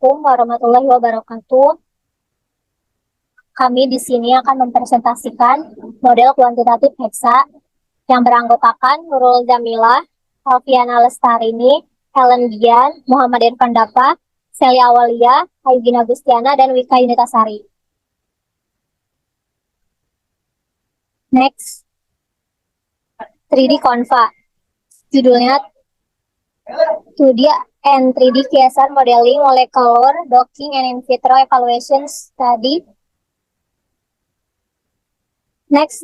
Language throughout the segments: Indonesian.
Assalamualaikum warahmatullahi wabarakatuh. Kami di sini akan mempresentasikan model kuantitatif heksa yang beranggotakan Nurul Jamila, Alfiana Lestarini, Helen Dian, Muhammad Irfan Dapa, Celia Awalia, Ayudina Gustiana, dan Wika Yunitasari. Next, 3D Conva. Judulnya 2D and 3D CSR Modeling Molecular Docking and In Vitro Evaluation Study. Next.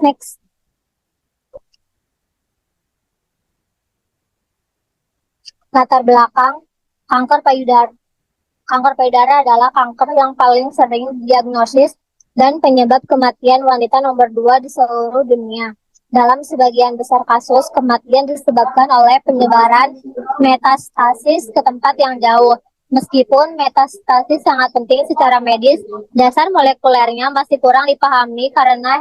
Latar belakang kanker payudara. Kanker payudara adalah kanker yang paling sering diagnosis dan penyebab kematian wanita nomor 2 di seluruh dunia. Dalam sebagian besar kasus, kematian disebabkan oleh penyebaran metastasis ke tempat yang jauh. Meskipun metastasis sangat penting secara medis, dasar molekulernya masih kurang dipahami karena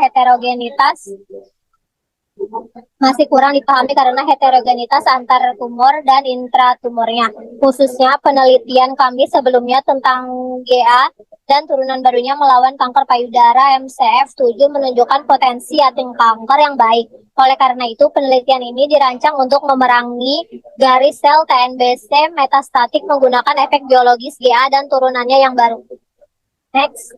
heterogenitas antar tumor dan intratumornya. Khususnya penelitian kami sebelumnya tentang GA dan turunan barunya melawan kanker payudara MCF7 menunjukkan potensi anti kanker yang baik. Oleh karena itu, penelitian ini dirancang untuk memerangi garis sel TNBC metastatik menggunakan efek biologis GA dan turunannya yang baru. Next.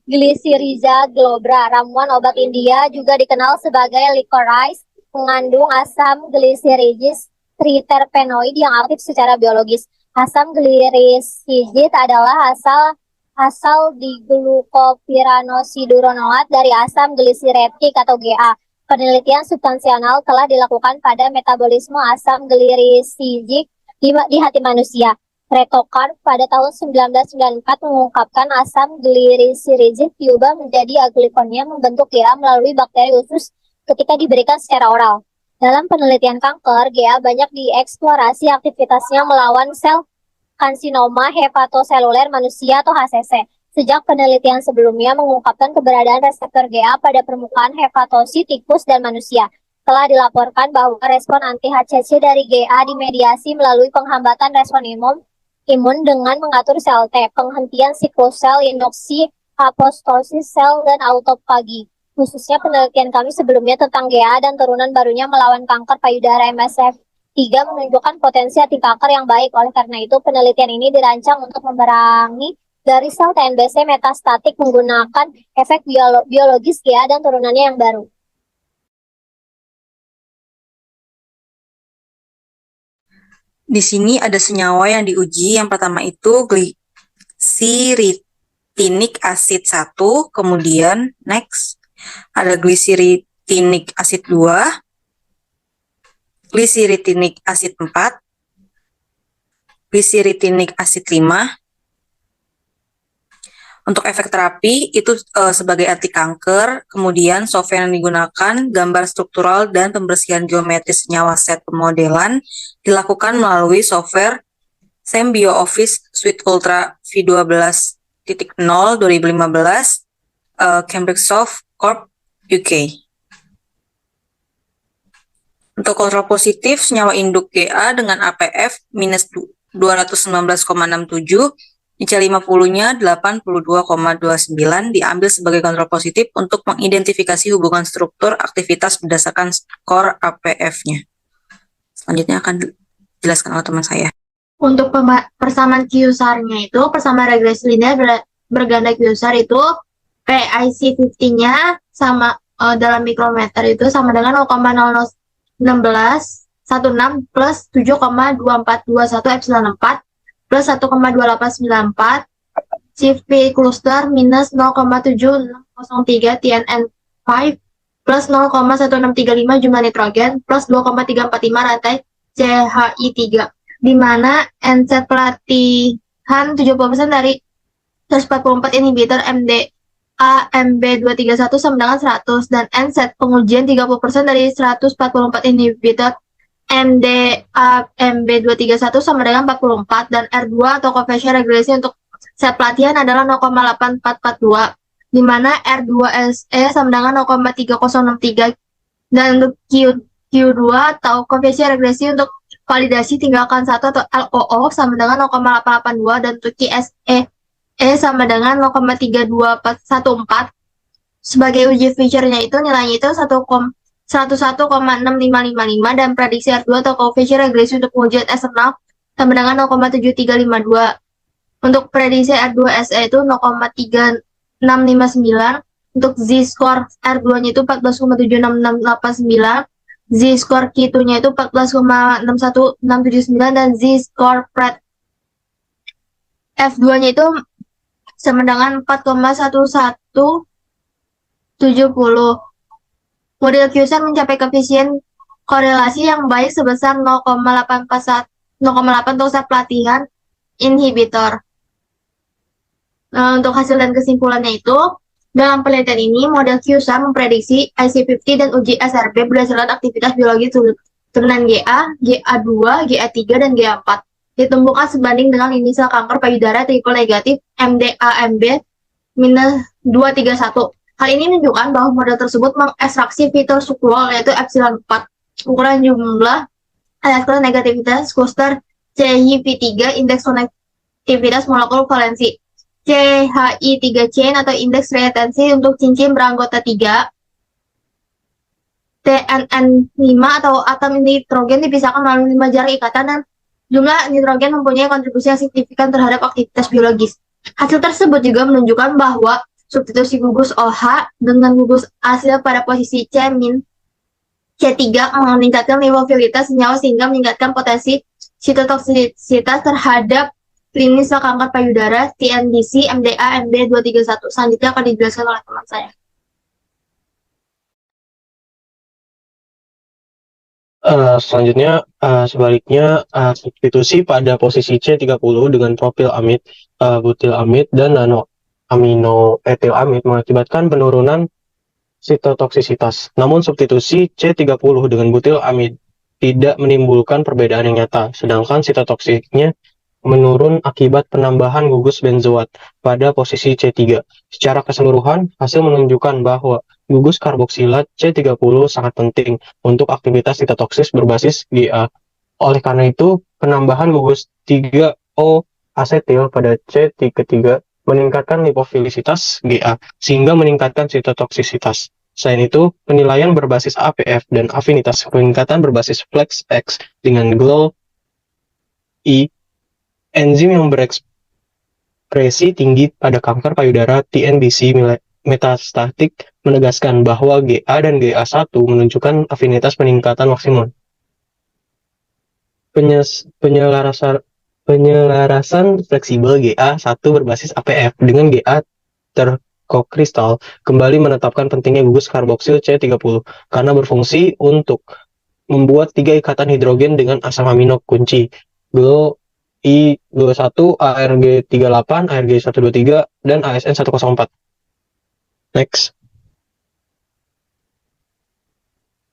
Glycyrrhiza glabra, ramuan obat India juga dikenal sebagai licorice, mengandung asam glycyrrhizic triterpenoid yang aktif secara biologis. Asam glycyrrhizic adalah asal diglucopyranosiduronoat dari asam gliseretik atau GA. Penelitian substansial telah dilakukan pada metabolisme asam glycyrrhizic di hati manusia. Retokar pada tahun 1994 mengungkapkan asam glycyrrhizic diubah menjadi aglikonia membentuk GA melalui bakteri usus ketika diberikan secara oral. Dalam penelitian kanker, GA banyak dieksplorasi aktivitasnya melawan sel kansinoma hepatoseluler manusia atau HCC. Sejak penelitian sebelumnya mengungkapkan keberadaan reseptor GA pada permukaan hepatosit, tikus, dan manusia. Telah dilaporkan bahwa respon anti-HCC dari GA dimediasi melalui penghambatan respon imun dengan mengatur sel T, penghentian siklus sel, induksi apostosis sel, dan autofagi. Khususnya penelitian kami sebelumnya tentang GA dan turunan barunya melawan kanker payudara MSF3 menunjukkan potensi anti kanker yang baik. Oleh karena itu, penelitian ini dirancang untuk memerangi garis sel TNBC metastatik menggunakan efek biologis GA dan turunannya yang baru. Di sini ada senyawa yang diuji. Yang pertama itu glycyrrhinic acid 1, kemudian next ada glycyrrhinic acid 2, glycyrrhinic acid 4, glycyrrhinic acid 5. Untuk efek terapi itu sebagai anti kanker, kemudian software yang digunakan, gambar struktural dan pembersihan geometris senyawa set pemodelan dilakukan melalui software SembioOffice Suite Ultra V12.0 2015, Cambridge Soft Corp UK. Untuk kontrol positif, senyawa induk GA dengan APF minus 219,67, IC50-nya 82,29 diambil sebagai kontrol positif untuk mengidentifikasi hubungan struktur aktivitas berdasarkan skor APF-nya. Selanjutnya akan dijelaskan oleh teman saya. Untuk persamaan Q-SAR-nya itu, persamaan regresi linear berganda Q-SAR itu PIC50-nya sama dalam mikrometer itu sama dengan 0,0016 plus 7,2421 epsilon 4 plus 1,2894, CV cluster minus 0,7603 TNN5 plus 0,1635 jumlah nitrogen plus 2,345 rantai CHI3, di mana NZ pelatihan 70% dari 144 inhibitor MDA MB231 sama dengan 100, dan NZ pengujian 30% dari 144 inhibitor MDA MB231 sama dengan 44, dan R2 atau coefficient regresi untuk set pelatihan adalah 0,8442, di mana R2SE sama dengan 0,3063, dan untuk Q Q2 atau koefisien regresi untuk validasi tinggalkan 1 atau LOO sama dengan 0,882 dan untuk QSE sama dengan 0,32414. Sebagai uji feature-nya itu nilainya itu 101,6555 dan prediksi R2 atau koefisien regresi untuk pengujian eksternal sama dengan 0,7352. Untuk prediksi R2 SE itu 0,3659. Untuk Z-score R2-nya itu 14,76689. Z-score Q2-nya itu 14,61679 dan Z-score Pred F2-nya itu sama dengan 4,1170. Model QSAR mencapai koefisien korelasi yang baik sebesar 0,841 untuk saat pelatihan inhibitor. Untuk hasil dan kesimpulannya itu, dalam penelitian ini, model QSAR memprediksi IC50 dan uji SRB berdasarkan aktivitas biologi turunan GA, GA2, GA3, dan GA4. Ditemukan sebanding dengan inisial kanker payudara triple negatif MDAMB minus 231. Hal ini menunjukkan bahwa model tersebut mengekstraksi fitur struktural yaitu epsilon 4. Ukuran jumlah elektron negativitas cluster CHIV3, indeks konektivitas molekul valensi. CHI3 chain atau indeks reaktansi untuk cincin beranggota 3. TNN5 atau atom nitrogen dipisahkan melalui 5 jarak ikatan dan jumlah nitrogen mempunyai kontribusi yang signifikan terhadap aktivitas biologis. Hasil tersebut juga menunjukkan bahwa substitusi gugus OH dengan gugus asil pada posisi C3 meningkatkan livofilitas senyawa sehingga meningkatkan potensi sitotoksisitas terhadap klinis kanker payudara TNBC MDA MD231. Selanjutnya akan dijelaskan oleh teman saya. Sebaliknya, substitusi pada posisi C30 dengan propil amid, butil amid, dan nano etil amid mengakibatkan penurunan sitotoksisitas. Namun substitusi C30 dengan butil amid tidak menimbulkan perbedaan yang nyata, sedangkan sitotoksiknya menurun akibat penambahan gugus benzoat pada posisi C3. Secara keseluruhan, hasil menunjukkan bahwa gugus karboksilat C30 sangat penting untuk aktivitas sitotoksis berbasis GA. Oleh karena itu, penambahan gugus 3O asetil pada C3 meningkatkan lipofilisitas GA, sehingga meningkatkan sitotoksisitas. Selain itu, penilaian berbasis APF dan afinitas peningkatan berbasis Flex X dengan GLOW-E enzim yang berekspresi tinggi pada kanker payudara TNBC metastatik menegaskan bahwa GA dan GA1 menunjukkan afinitas peningkatan maksimum. Penyelarasan fleksibel GA1 berbasis APF dengan GA terkokristal kembali menetapkan pentingnya gugus karboksil C30 karena berfungsi untuk membuat 3 ikatan hidrogen dengan asam amino kunci I21, ARG38, ARG123, dan ASN104. Next.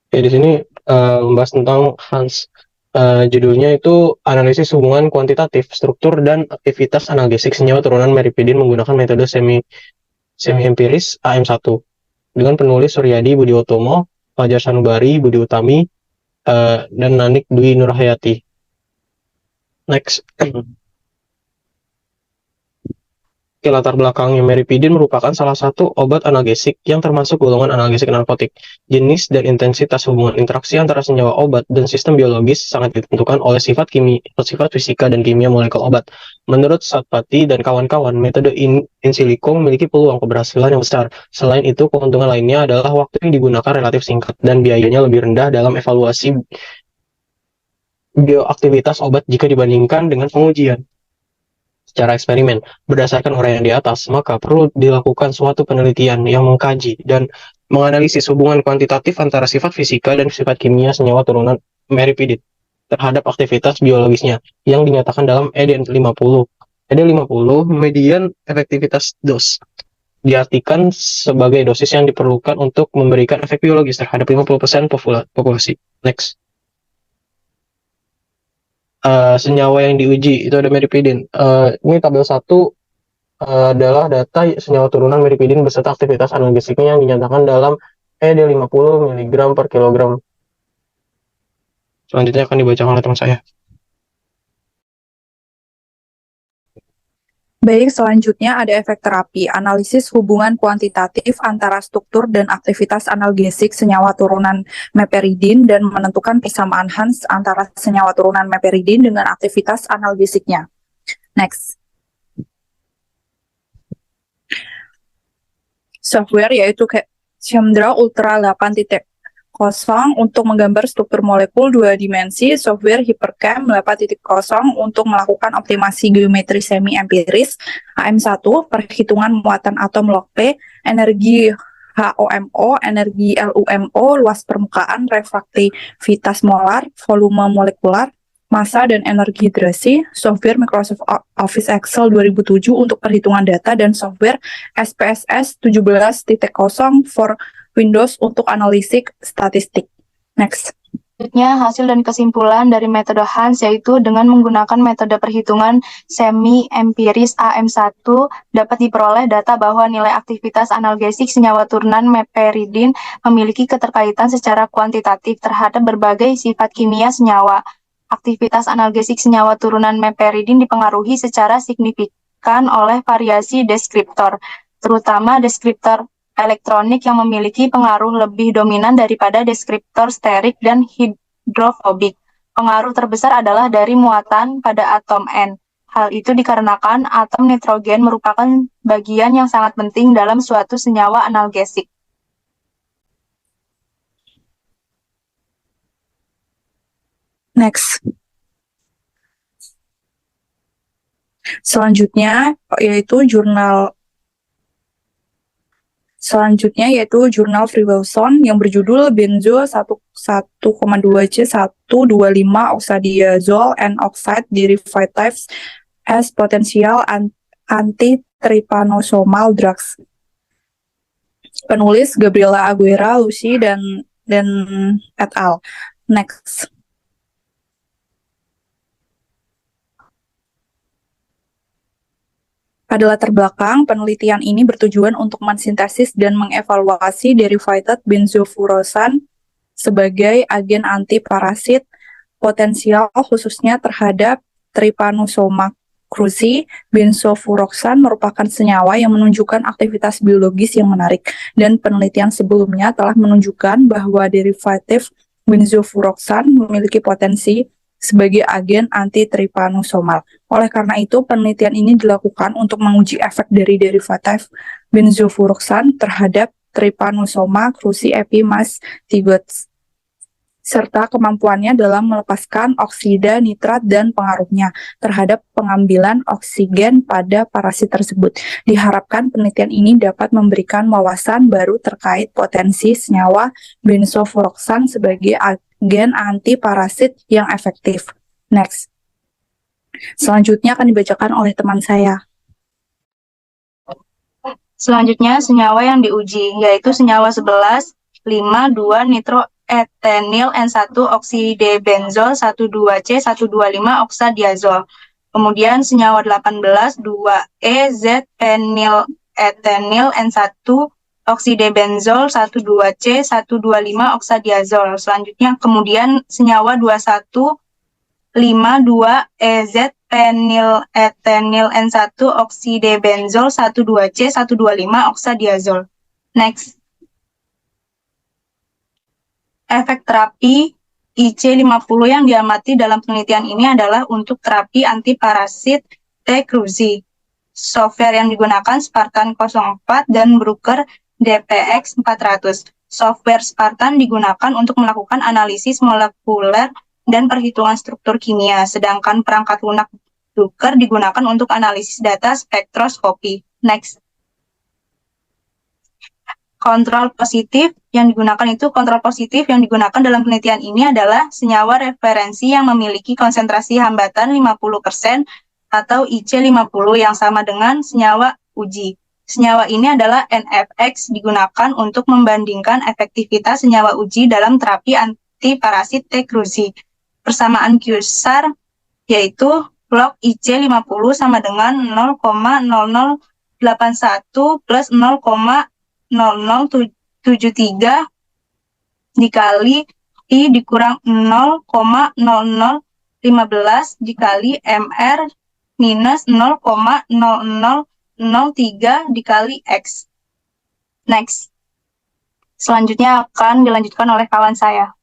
Oke, di sini membahas tentang Hans. Judulnya itu analisis hubungan kuantitatif, struktur, dan aktivitas analgesik senyawa turunan meripidin menggunakan metode semi-empiris AM1 dengan penulis Suryadi Budi Utomo, Fajar Sanubari, Budi Utami, dan Nanik Dwi Nurhayati. Next. Oke, latar belakangnya meripidin merupakan salah satu obat analgesik yang termasuk golongan analgesik narkotik. Jenis dan intensitas hubungan interaksi antara senyawa obat dan sistem biologis sangat ditentukan oleh sifat fisika dan kimia molekul obat. Menurut Satpati dan kawan-kawan, metode in silico memiliki peluang keberhasilan yang besar. Selain itu, keuntungan lainnya adalah waktu yang digunakan relatif singkat dan biayanya lebih rendah dalam evaluasi bioaktivitas obat jika dibandingkan dengan pengujian secara eksperimen. Berdasarkan uraian di atas, maka perlu dilakukan suatu penelitian yang mengkaji dan menganalisis hubungan kuantitatif antara sifat fisika dan sifat kimia senyawa turunan meripidin terhadap aktivitas biologisnya yang dinyatakan dalam ED50. ED50 median efektivitas dos diartikan sebagai dosis yang diperlukan untuk memberikan efek biologis terhadap 50% populasi. Next. Senyawa yang diuji itu ada meripidin. Ini tabel 1 adalah data senyawa turunan meripidin beserta aktivitas analgesiknya yang dinyatakan dalam ED50 mg per kilogram Selanjutnya akan dibacakan oleh teman saya. Baik, selanjutnya ada efek terapi, analisis hubungan kuantitatif antara struktur dan aktivitas analgesik senyawa turunan meperidin dan menentukan persamaan Hans antara senyawa turunan meperidin dengan aktivitas analgesiknya. Next. Software yaitu Chandra Ultra 8.0 untuk menggambar struktur molekul 2 dimensi, software Hypercam 8.0 untuk melakukan optimasi geometri semi-empiris, AM1, perhitungan muatan atom log P, energi HOMO, energi LUMO, luas permukaan, refraktivitas molar, volume molekular, massa dan energi hidrasi, software Microsoft Office Excel 2007 untuk perhitungan data, dan software SPSS 17.0 for Windows untuk analitik statistik. Next. Selanjutnya, hasil dan kesimpulan dari metode Hans yaitu dengan menggunakan metode perhitungan semi-empiris AM1 dapat diperoleh data bahwa nilai aktivitas analgesik senyawa turunan meperidin memiliki keterkaitan secara kuantitatif terhadap berbagai sifat kimia senyawa. Aktivitas analgesik senyawa turunan meperidin dipengaruhi secara signifikan oleh variasi deskriptor, terutama deskriptor elektronik yang memiliki pengaruh lebih dominan daripada deskriptor sterik dan hidrofobik. Pengaruh terbesar adalah dari muatan pada atom N. Hal itu dikarenakan atom nitrogen merupakan bagian yang sangat penting dalam suatu senyawa analgesik. Next. Selanjutnya yaitu jurnal Free Wilson yang berjudul Benzo 1,2C 125 oxadiazole and oxide derivatives as potential anti-trypanosomal drugs. Penulis Gabriela Aguera, Lucy dan et al. Next. Pada latar belakang, penelitian ini bertujuan untuk mensintesis dan mengevaluasi derivated benzofurosan sebagai agen antiparasit potensial khususnya terhadap Trypanosoma cruzi. Benzofuroksan merupakan senyawa yang menunjukkan aktivitas biologis yang menarik, dan penelitian sebelumnya telah menunjukkan bahwa derivatif benzofuroksan memiliki potensi sebagai agen anti-trypanosomal. Oleh karena itu, penelitian ini dilakukan untuk menguji efek dari derivatif benzofuroksan terhadap Trypanosoma cruzi epimastigotes, serta kemampuannya dalam melepaskan oksida nitrat dan pengaruhnya terhadap pengambilan oksigen pada parasit tersebut. Diharapkan penelitian ini dapat memberikan wawasan baru terkait potensi senyawa benzofuroksan sebagai agen antiparasit yang efektif. Next. Selanjutnya akan dibacakan oleh teman saya. Selanjutnya, senyawa yang diuji, yaitu senyawa 11, 5,2 nitroetenil N1 oksidebenzol 12C 125 oksadiazol. Kemudian senyawa 18, 2E Z-penil etenil N1 oksidebenzol 12C 125 oksadiazol. Selanjutnya kemudian senyawa 21, 5,2 EZ penil etenil N1 oksidebenzol 12C 125 oksadiazol. Next. Efek terapi IC50 yang diamati dalam penelitian ini adalah untuk terapi antiparasit T. cruzi. Software yang digunakan Spartan 04 dan Bruker DPX 400. Software Spartan digunakan untuk melakukan analisis molekuler dan perhitungan struktur kimia, sedangkan perangkat lunak Bruker digunakan untuk analisis data spektroskopi. Next. Kontrol positif yang digunakan dalam penelitian ini adalah senyawa referensi yang memiliki konsentrasi hambatan 50% atau IC50 yang sama dengan senyawa uji. Senyawa ini adalah NFX, digunakan untuk membandingkan efektivitas senyawa uji dalam terapi antiparasit T. cruzi. Persamaan Q-SAR yaitu log IC50 sama dengan 0,0081 plus 0,0073 dikali I dikurang 0,0015 dikali MR minus 0,0003 dikali X. Next. Selanjutnya akan dilanjutkan oleh kawan saya.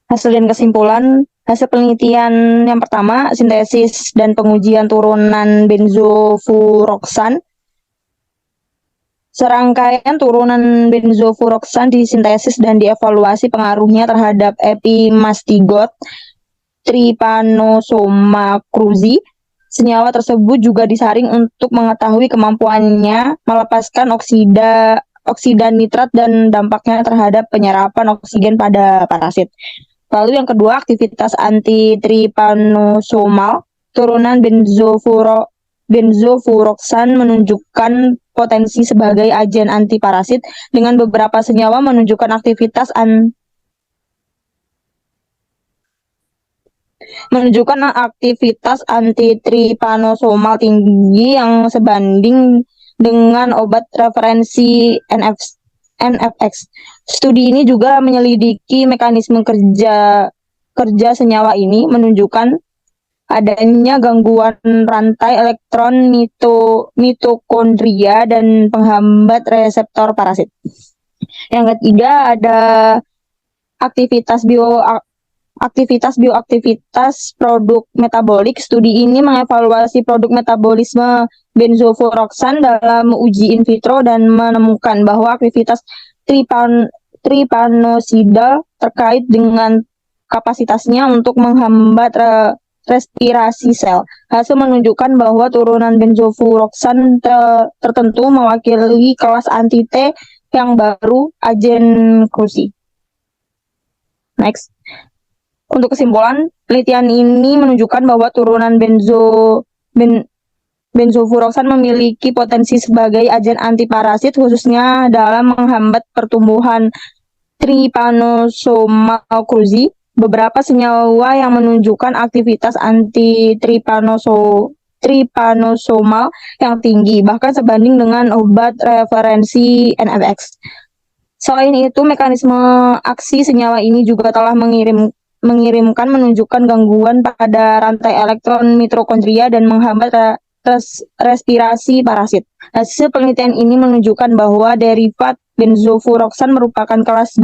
Hasil dan kesimpulan, hasil penelitian yang pertama, sintesis dan pengujian turunan benzofuroksan. Serangkaian turunan benzofuroksan disintesis dan dievaluasi pengaruhnya terhadap epimastigot Trypanosoma cruzi. Senyawa tersebut juga disaring untuk mengetahui kemampuannya melepaskan oksida nitrat dan dampaknya terhadap penyerapan oksigen pada parasit. Lalu yang kedua, aktivitas anti-trypanosomal turunan benzofuroksan menunjukkan potensi sebagai agen antiparasit dengan beberapa senyawa menunjukkan aktivitas anti-trypanosomal tinggi yang sebanding dengan obat referensi NFX. Studi ini juga menyelidiki mekanisme kerja senyawa ini, menunjukkan adanya gangguan rantai elektron mitokondria dan penghambat reseptor parasit. Yang ketiga ada aktivitas bioaktivitas produk metabolik. Studi ini mengevaluasi produk metabolisme benzofuroksan dalam uji in vitro dan menemukan bahwa aktivitas trypanosidal terkait dengan kapasitasnya untuk menghambat respirasi sel. Hasil menunjukkan bahwa turunan benzofuroksan tertentu mewakili kelas anti-T yang baru, agen cruzi. Next. Untuk kesimpulan, penelitian ini menunjukkan bahwa turunan benzofuroksan memiliki potensi sebagai agen antiparasit, khususnya dalam menghambat pertumbuhan Trypanosoma cruzi. Beberapa senyawa yang menunjukkan aktivitas anti-trypanosomal yang tinggi, bahkan sebanding dengan obat referensi NFX. Selain itu, mekanisme aksi senyawa ini juga telah mengirimkan menunjukkan gangguan pada rantai elektron mitokondria dan menghambat respirasi parasit. Hasil penelitian ini menunjukkan bahwa derivat benzofuroksan merupakan kelas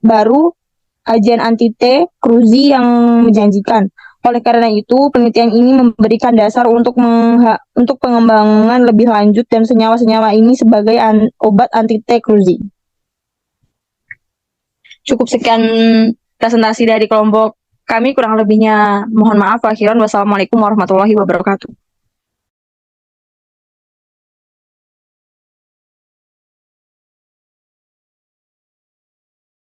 baru agen anti-T cruzi yang menjanjikan. Oleh karena itu, penelitian ini memberikan dasar untuk pengembangan lebih lanjut dan senyawa-senyawa ini sebagai obat anti-T cruzi. Cukup sekian presentasi dari kelompok kami, kurang lebihnya mohon maaf. Wassalamualaikum warahmatullahi wabarakatuh.